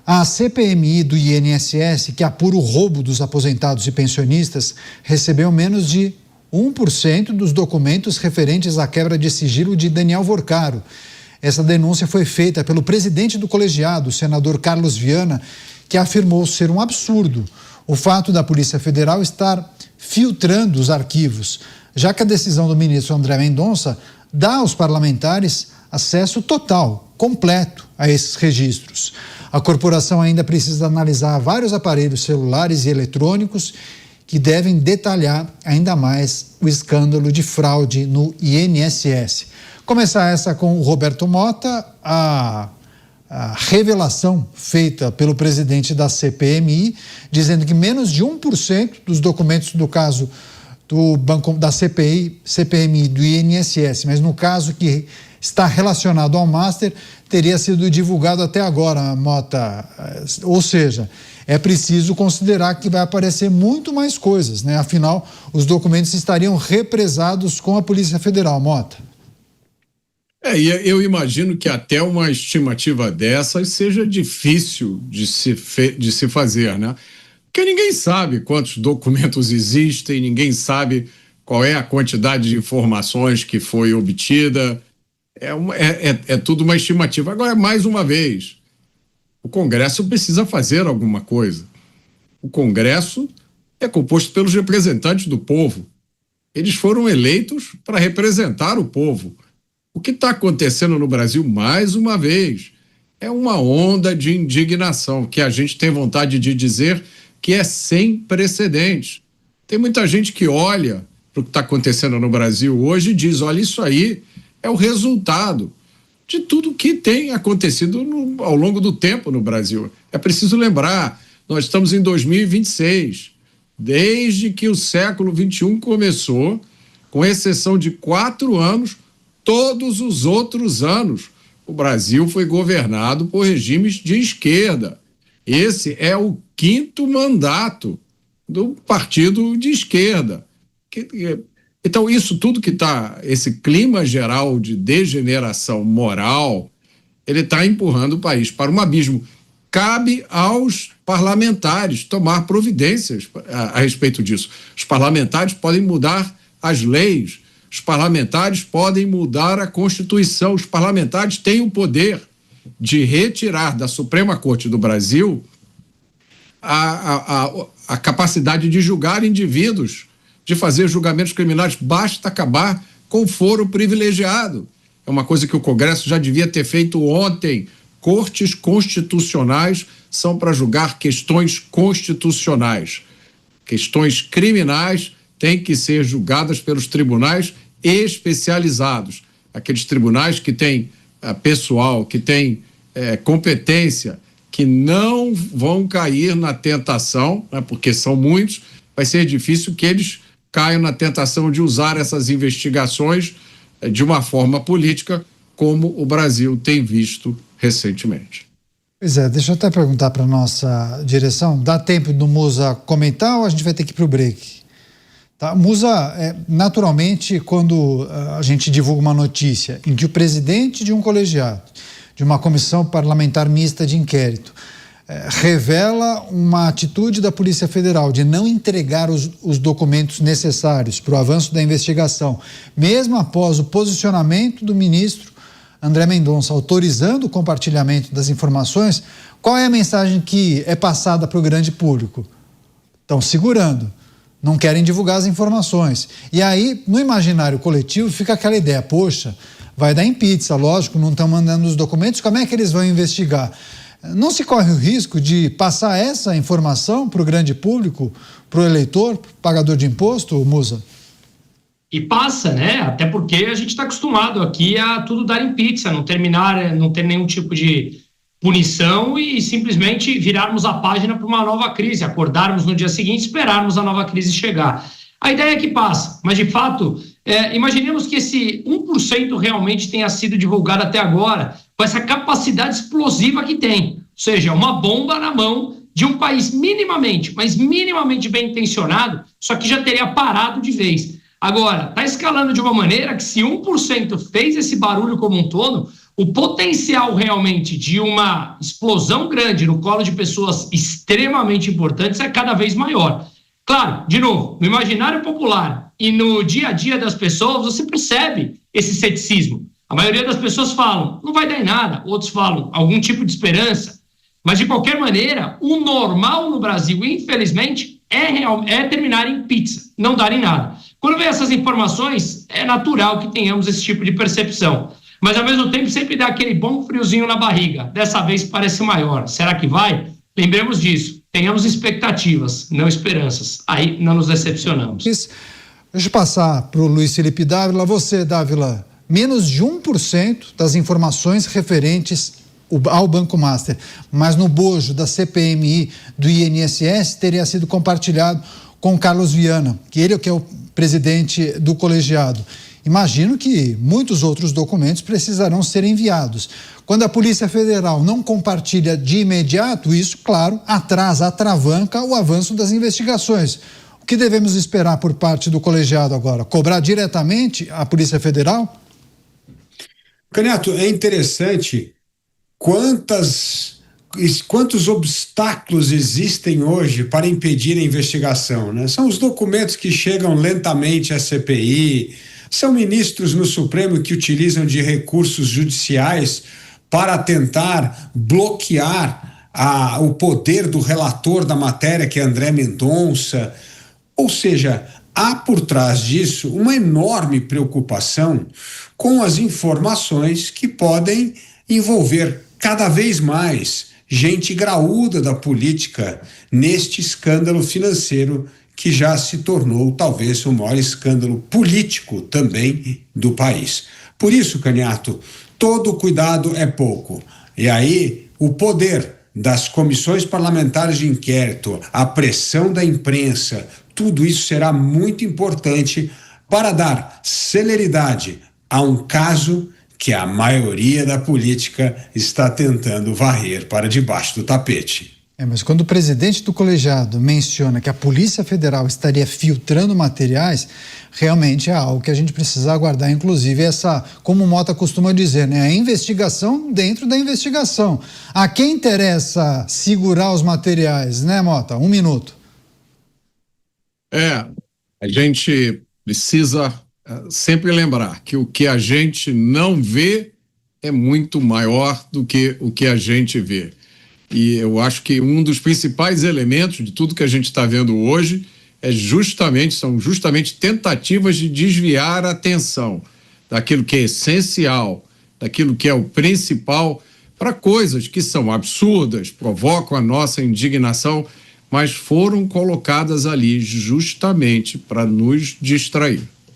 A CPMI do INSS, que apura o roubo dos aposentados e pensionistas, recebeu menos de 1% dos documentos referentes à quebra de sigilo de Daniel Vorcaro. Essa denúncia foi feita pelo presidente do colegiado, o senador Carlos Viana, que afirmou ser um absurdo o fato da Polícia Federal estar filtrando os arquivos, já que a decisão do ministro André Mendonça dá aos parlamentares acesso total, completo a esses registros. A corporação ainda precisa analisar vários aparelhos celulares e eletrônicos que devem detalhar ainda mais o escândalo de fraude no INSS. Começar essa com o Roberto Mota, a revelação feita pelo presidente da CPMI, dizendo que menos de 1% dos documentos do caso do banco da CPMI do INSS, mas no caso que está relacionado ao Master, teria sido divulgado até agora, Mota. Ou seja, é preciso considerar que vai aparecer muito mais coisas, né? Afinal, os documentos estariam represados com a Polícia Federal, Mota. Eu imagino que até uma estimativa dessas seja difícil de se fazer, né? Porque ninguém sabe quantos documentos existem, ninguém sabe qual é a quantidade de informações que foi obtida. É tudo uma estimativa. Agora, mais uma vez, o Congresso precisa fazer alguma coisa. O Congresso é composto pelos representantes do povo. Eles foram eleitos para representar o povo. O que está acontecendo no Brasil, mais uma vez, é uma onda de indignação, que a gente tem vontade de dizer que é sem precedentes. Tem muita gente que olha para o que está acontecendo no Brasil hoje e diz, olha, isso aí é o resultado de tudo que tem acontecido ao longo do tempo no Brasil. É preciso lembrar, nós estamos em 2026, desde que o século XXI começou, com exceção de 4 anos, todos os outros anos, o Brasil foi governado por regimes de esquerda. Esse é o 5º mandato do partido de esquerda. Então, isso tudo que está, esse clima geral de degeneração moral, ele está empurrando o país para um abismo. Cabe aos parlamentares tomar providências a respeito disso. Os parlamentares podem mudar as leis, os parlamentares podem mudar a Constituição, os parlamentares têm o poder de retirar da Suprema Corte do Brasil a capacidade de julgar indivíduos, de fazer julgamentos criminais. Basta acabar com o foro privilegiado. É uma coisa que o Congresso já devia ter feito ontem. Cortes constitucionais são para julgar questões constitucionais. Questões criminais têm que ser julgadas pelos tribunais especializados. Aqueles tribunais que têm pessoal, que têm competência, que não vão cair na tentação, né, porque são muitos, vai ser difícil que eles caiam na tentação de usar essas investigações de uma forma política, como o Brasil tem visto recentemente. Pois é, deixa eu até perguntar para a nossa direção, dá tempo do Musa comentar ou a gente vai ter que ir para o break? Tá? Musa, naturalmente, quando a gente divulga uma notícia em que o presidente de um colegiado, de uma comissão parlamentar mista de inquérito, revela uma atitude da Polícia Federal de não entregar os documentos necessários para o avanço da investigação, mesmo após o posicionamento do ministro André Mendonça autorizando o compartilhamento das informações, qual é a mensagem que é passada para o grande público? Estão segurando, não querem divulgar as informações. E aí, no imaginário coletivo, fica aquela ideia, poxa, vai dar em pizza, lógico, não estão mandando os documentos, como é que eles vão investigar? Não se corre o risco de passar essa informação para o grande público, para o eleitor, pagador de imposto, Musa? E passa, né? Até porque a gente está acostumado aqui a tudo dar em pizza, não ter nenhum tipo de punição e simplesmente virarmos a página para uma nova crise, acordarmos no dia seguinte e esperarmos a nova crise chegar. A ideia é que passa, mas de fato, imaginemos que esse 1% realmente tenha sido divulgado até agora, com essa capacidade explosiva que tem, ou seja, uma bomba na mão de um país minimamente bem intencionado, só que já teria parado de vez. Agora, está escalando de uma maneira que se 1% fez esse barulho como um todo, o potencial realmente de uma explosão grande no colo de pessoas extremamente importantes é cada vez maior. Claro, de novo, no imaginário popular e no dia a dia das pessoas, você percebe esse ceticismo. A maioria das pessoas falam, não vai dar em nada, outros falam, algum tipo de esperança. Mas, de qualquer maneira, o normal no Brasil, infelizmente, é terminar em pizza, não dar em nada. Quando vem essas informações, é natural que tenhamos esse tipo de percepção. Mas, ao mesmo tempo, sempre dá aquele bom friozinho na barriga. Dessa vez parece maior. Será que vai? Lembremos disso. Tenhamos expectativas, não esperanças. Aí não nos decepcionamos. Deixa eu passar para o Luiz Felipe Dávila. Você, Dávila, menos de 1% das informações referentes ao Banco Master, mas no bojo da CPMI do INSS teria sido compartilhado com Carlos Viana, que ele é que é o presidente do colegiado. Imagino que muitos outros documentos precisarão ser enviados. Quando a Polícia Federal não compartilha de imediato, isso, claro, atravanca o avanço das investigações. O que devemos esperar por parte do colegiado agora? Cobrar diretamente a Polícia Federal? Canhoto, é interessante quantos obstáculos existem hoje para impedir a investigação, né? São os documentos que chegam lentamente à CPI, são ministros no Supremo que utilizam de recursos judiciais para tentar bloquear o poder do relator da matéria, que é André Mendonça. Ou seja, há por trás disso uma enorme preocupação com as informações que podem envolver cada vez mais gente graúda da política neste escândalo financeiro que já se tornou talvez o maior escândalo político também do país. Por isso, Canhoto, todo cuidado é pouco. E aí, o poder das comissões parlamentares de inquérito, a pressão da imprensa, tudo isso será muito importante para dar celeridade a um caso que a maioria da política está tentando varrer para debaixo do tapete. Mas quando o presidente do colegiado menciona que a Polícia Federal estaria filtrando materiais, realmente é algo que a gente precisa aguardar, inclusive como o Mota costuma dizer, né? A investigação dentro da investigação. A quem interessa segurar os materiais, né, Mota? 1 minuto. A gente precisa sempre lembrar que o que a gente não vê é muito maior do que o que a gente vê. E eu acho que um dos principais elementos de tudo que a gente está vendo hoje são justamente tentativas de desviar a atenção daquilo que é essencial, daquilo que é o principal, para coisas que são absurdas, provocam a nossa indignação, mas foram colocadas ali justamente para nos distrair.